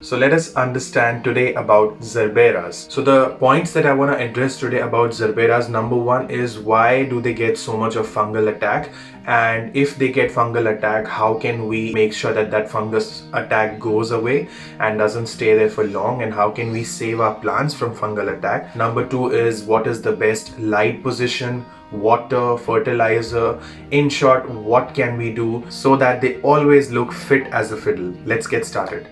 So let us understand today about Zerberas. So the points that I want to address today about Zerberas, number one is why do they get so much of fungal attack, and if they get fungal attack, how can we make sure that that fungus attack goes away and doesn't stay there for long, and how can we save our plants from fungal attack. Number two is what is the best light position, water, fertilizer, in short, what can we do so that they always look fit as a fiddle. Let's get started.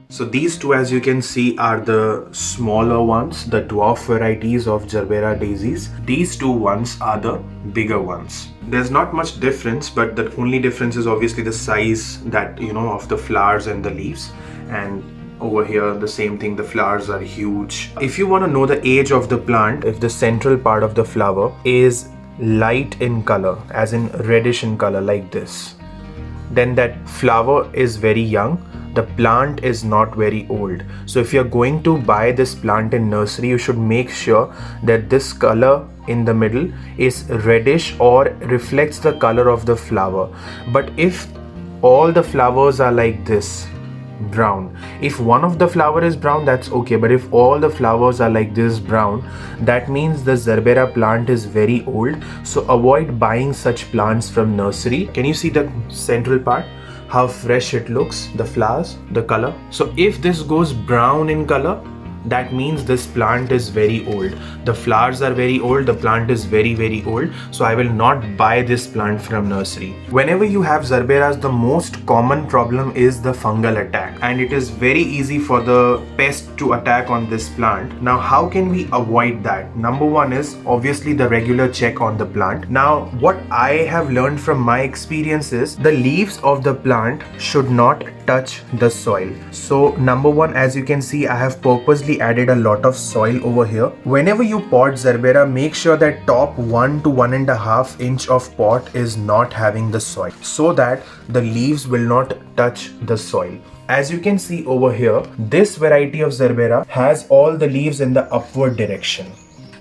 So these two, as you can see, are the smaller ones, the dwarf varieties of Gerbera daisies. These two ones are the bigger ones. There's not much difference, but the only difference is obviously the size that, of the flowers and the leaves. And over here, the same thing, the flowers are huge. If you want to know the age of the plant, if the central part of the flower is light in color, as in reddish in color like this, then that flower is very young. The plant is not very old. So if you're going to buy this plant in nursery, you should make sure that this color in the middle is reddish or reflects the color of the flower. But if all the flowers are like this, brown, if one of the flower is brown, that's okay, but if all the flowers are like this brown, that means the Gerbera plant is very old. So avoid buying such plants from nursery. Can you see the central part, how fresh it looks, the flowers, the color? So if this goes brown in color, that means this plant is very old. The flowers are very old, the plant is very old. So I will not buy this plant from nursery. Whenever you have Zerberas, the most common problem is the fungal attack, and it is very easy for the pest to attack on this plant. Now how can we avoid that? Number one is obviously the regular check on the plant. Now what I have learned from my experience is the leaves of the plant should not touch the soil. So number one, as you can see, I have purposely added a lot of soil over here. Whenever you pot Gerbera, make sure that top 1 to 1.5 inch of pot is not having the soil, so that the leaves will not touch the soil. As you can see over here, this variety of Gerbera has all the leaves in the upward direction.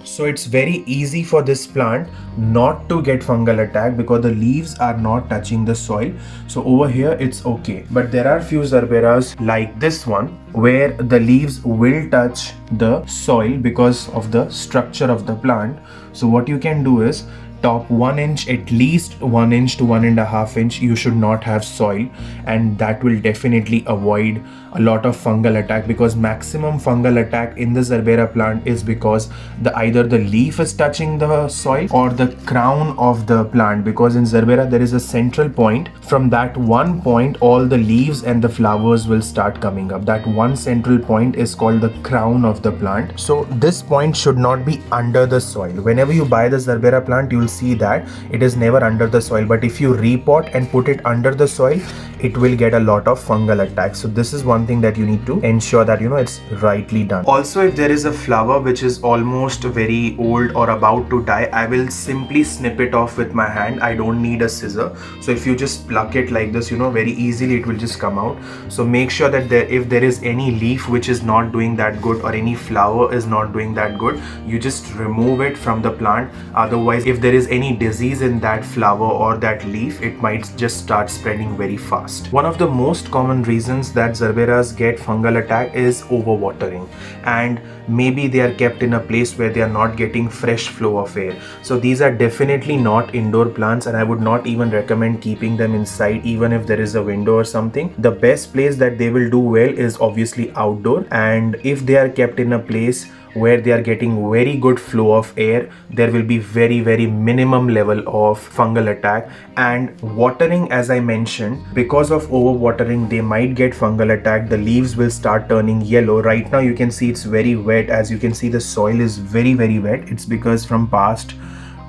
So it's very easy for this plant not to get fungal attack because the leaves are not touching the soil. So over here it's okay. But there are few Gerberas like this one where the leaves will touch the soil because of the structure of the plant. So what you can do is top 1 inch, at least 1 inch to 1.5 inch, you should not have soil, and that will definitely avoid a lot of fungal attack, because maximum fungal attack in the Gerbera plant is because either the leaf is touching the soil or the crown of the plant, because in Gerbera there is a central point. From that one point all the leaves and the flowers will start coming up. That one central point is called the crown of the plant. So this point should not be under the soil. Whenever you buy the Gerbera plant, you will see that it is never under the soil, but if you repot and put it under the soil, it will get a lot of fungal attacks. So this is one thing that you need to ensure that it's rightly done. Also, if there is a flower which is almost very old or about to die, I will simply snip it off with my hand. I don't need a scissor. So if you just pluck it like this, very easily it will just come out. So make sure that if there is any leaf which is not doing that good or any flower is not doing that good, you just remove it from the plant. Otherwise, if there is any disease in that flower or that leaf, it might just start spreading very fast. One of the most common reasons that Gerberas get fungal attack is overwatering, and maybe they are kept in a place where they are not getting fresh flow of air. So these are definitely not indoor plants, and I would not even recommend keeping them inside even if there is a window or something. The best place that they will do well is obviously outdoor, and if they are kept in a place where they are getting very good flow of air, there will be very minimum level of fungal attack. And watering, as I mentioned, because of overwatering they might get fungal attack. The leaves will start turning yellow. Right now you can see it's very wet. As you can see, the soil is very wet. It's because from past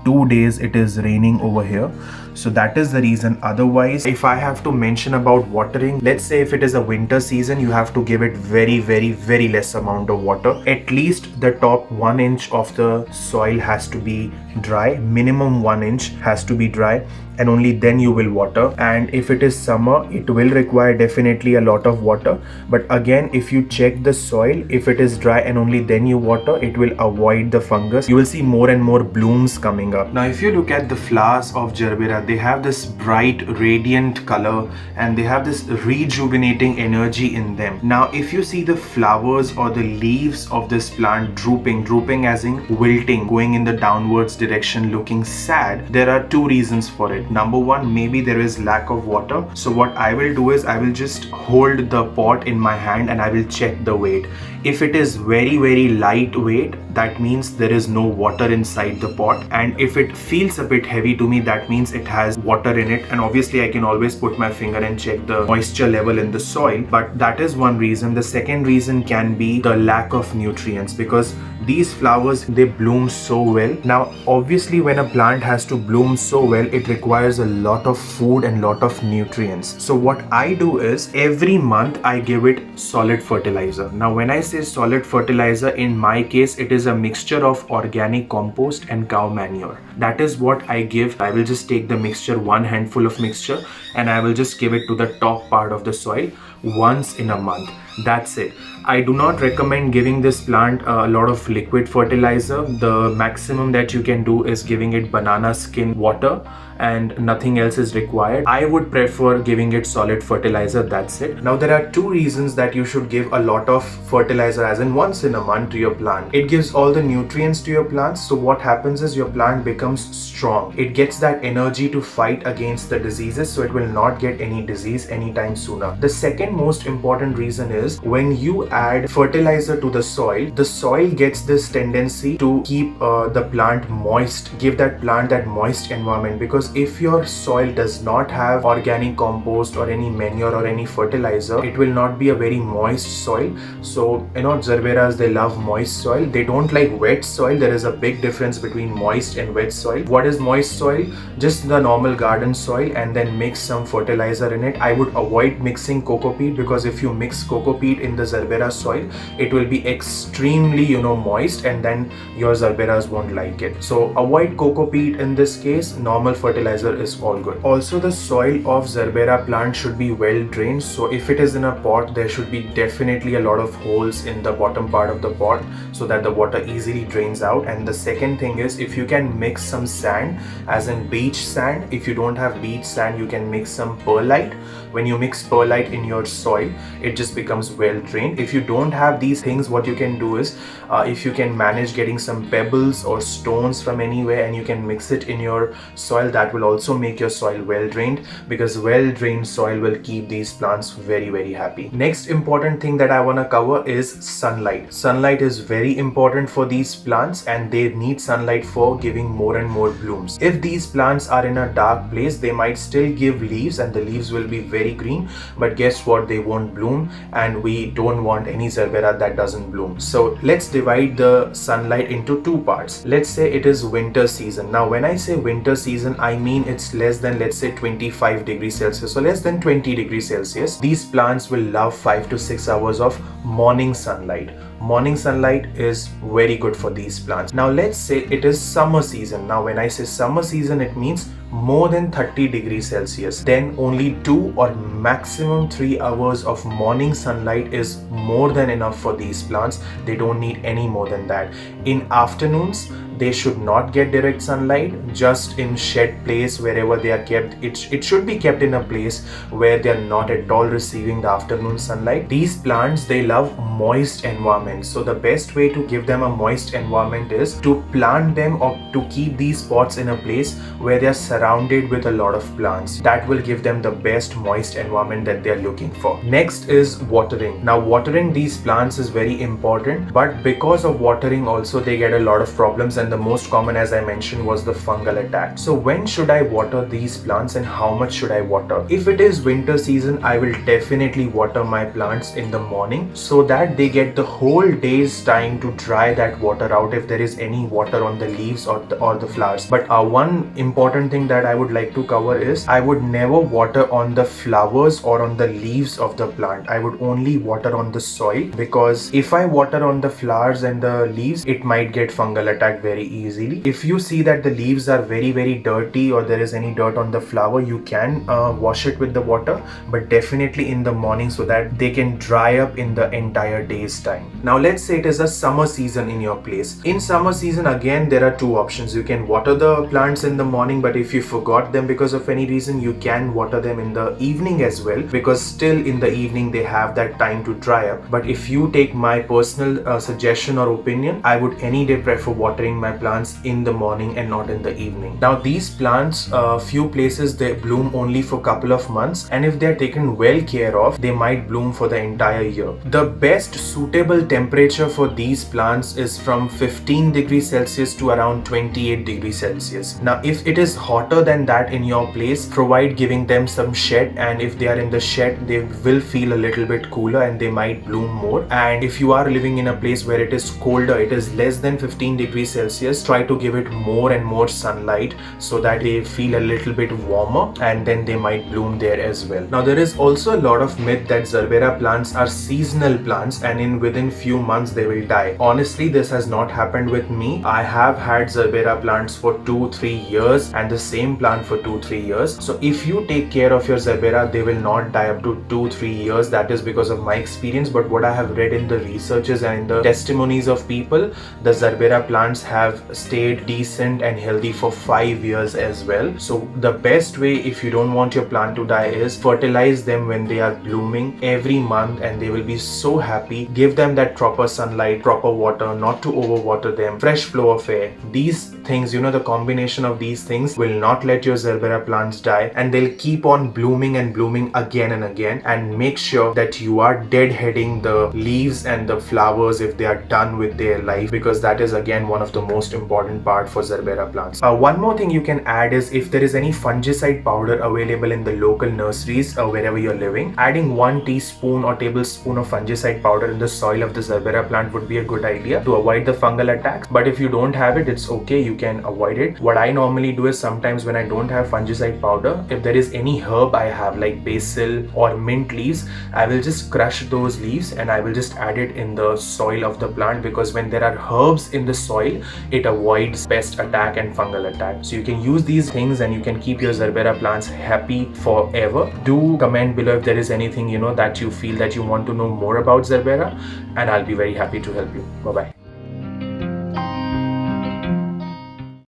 2 days it is raining over here. So that is the reason. Otherwise, if I have to mention about watering, let's say if it is a winter season, you have to give it very less amount of water. At least the top 1 inch of the soil has to be dry. Minimum 1 inch has to be dry. and only then you will water. And if it is summer, it will require definitely a lot of water. But again, if you check the soil, if it is dry and only then you water, it will avoid the fungus. You will see more and more blooms coming up. Now if you look at the flowers of Gerbera, they have this bright radiant color and they have this rejuvenating energy in them. Now if you see the flowers or the leaves of this plant drooping as in wilting, going in the downwards direction, looking sad, there are two reasons for it. Number one, maybe there is lack of water. So what I will do is I will just hold the pot in my hand and I will check the weight. If it is very lightweight, that means there is no water inside the pot, and if it feels a bit heavy to me, that means it has water in it. And obviously I can always put my finger and check the moisture level in the soil, but that is one reason. The second reason can be the lack of nutrients, because these flowers, they bloom so well. Now obviously when a plant has to bloom so well, it requires a lot of food and lot of nutrients. So what I do is every month I give it solid fertilizer. Now when I say solid fertilizer, in my case it is a mixture of organic compost and cow manure. That is what I give. I will just take the mixture, one handful of mixture, and I will just give it to the top part of the soil once in a month. That's it. I do not recommend giving this plant a lot of liquid fertilizer. The maximum that you can do is giving it banana skin water and nothing else is required. I would prefer giving it solid fertilizer, that's it. Now there are two reasons that you should give a lot of fertilizer, as in once in a month, to your plant. It gives all the nutrients to your plants, so what happens is your plant becomes strong. It gets that energy to fight against the diseases, so it will not get any disease anytime sooner. The second most important reason is when you add fertilizer to the soil gets this tendency to keep the plant moist, give that plant that moist environment, because if your soil does not have organic compost or any manure or any fertilizer, it will not be a very moist soil. So you know, Gerberas, they love moist soil. They don't like wet soil. There is a big difference between moist and wet soil. What is moist soil? Just the normal garden soil, and then mix some fertilizer in it. I would avoid mixing coco peat, because if you mix coco peat in the Gerbera soil, it will be extremely moist, and then your Gerberas won't like it. So avoid coco peat in this case. Normal fertilizer is all good. Also, the soil of Gerbera plant should be well drained. So if it is in a pot, there should be definitely a lot of holes in the bottom part of the pot so that the water easily drains out. And the second thing is, if you can mix some sand, as in beach sand. If you don't have beach sand, you can mix some perlite. When you mix perlite in your soil, it just becomes well drained. If you don't have these things, what you can do is, if you can manage getting some pebbles or stones from anywhere and you can mix it in your soil, that will also make your soil well drained, because well drained soil will keep these plants very happy. Next important thing that I want to cover is sunlight. Sunlight is very important for these plants, and they need sunlight for giving more and more blooms. If these plants are in a dark place, they might still give leaves and the leaves will be very green, but guess what, they won't bloom, and we don't want any Gerbera that doesn't bloom. So let's divide the sunlight into two parts. Let's say it is winter season. Now when I say winter season, I mean it's less than, let's say, 25 degrees Celsius, so less than 20 degrees Celsius. These plants will love 5 to 6 hours of morning sunlight. Morning sunlight is very good for these plants. Now let's say it is summer season. Now when I say summer season, it means more than 30 degrees Celsius. Then only 2 or maximum 3 hours of morning sunlight is more than enough for these plants. They don't need any more than that. In afternoons, they should not get direct sunlight, just in shed place wherever they are kept. It should be kept in a place where they are not at all receiving the afternoon sunlight. These plants, they love moist environment. So the best way to give them a moist environment is to plant them, or to keep these pots in a place where they are surrounded with a lot of plants. That will give them the best moist environment that they are looking for. Next is watering. Now watering these plants is very important, but because of watering also they get a lot of problems, and the most common, as I mentioned, was the fungal attack. So when should I water these plants and how much should I water? If it is winter season, I will definitely water my plants in the morning, so that they get the whole day's time to dry that water out if there is any water on the leaves or the flowers. But one important thing that I would like to cover is, I would never water on the flowers or on the leaves of the plant. I would only water on the soil, because if I water on the flowers and the leaves, it might get fungal attack very very easily. If you see that the leaves are very dirty or there is any dirt on the flower, you can wash it with the water, but definitely in the morning so that they can dry up in the entire day's time. Now let's say it is a summer season in your place. In summer season, again, there are two options. You can water the plants in the morning, but if you forgot them because of any reason, you can water them in the evening as well, because still in the evening they have that time to dry up. But if you take my personal suggestion or opinion, I would any day prefer watering my plants in the morning and not in the evening. Now these plants, few places they bloom only for couple of months, and if they are taken well care of, they might bloom for the entire year. The best suitable temperature for these plants is from 15 degrees Celsius to around 28 degrees Celsius. Now if it is hotter than that in your place, provide giving them some shed, and if they are in the shed, they will feel a little bit cooler and they might bloom more. And if you are living in a place where it is colder, it is less than 15 degrees Celsius, try to give it more and more sunlight so that they feel a little bit warmer, and then they might bloom there as well. Now there is also a lot of myth that Gerbera plants are seasonal plants and within few months they will die. Honestly, this has not happened with me. I have had Gerbera plants for 2-3 years and the same plant for 2-3 years. So if you take care of your Gerbera, they will not die up to 2-3 years. That is because of my experience, but what I have read in the researches and in the testimonies of people, the Gerbera plants have stayed decent and healthy for 5 years as well. So the best way, if you don't want your plant to die, is fertilize them when they are blooming every month, and they will be so happy. Give them that proper sunlight, proper water, not to overwater them, fresh flow of air. These things, the combination of these things will not let your Gerbera plants die, and they'll keep on blooming and blooming again and again. And make sure that you are deadheading the leaves and the flowers if they are done with their life, because that is again one of the most important part for Gerbera plants. One more thing you can add is, if there is any fungicide powder available in the local nurseries wherever you're living, adding 1 teaspoon or tablespoon of fungicide powder in the soil of the Gerbera plant would be a good idea to avoid the fungal attacks. But if you don't have it, it's okay, you can avoid it. What I normally do is, sometimes when I don't have fungicide powder, if there is any herb I have like basil or mint leaves, I will just crush those leaves and I will just add it in the soil of the plant, because when there are herbs in the soil, it avoids pest attack and fungal attack. So you can use these things and you can keep your Gerbera plants happy forever. Do comment below if there is anything that you feel that you want to know more about Gerbera, and I'll be very happy to help you. Bye bye.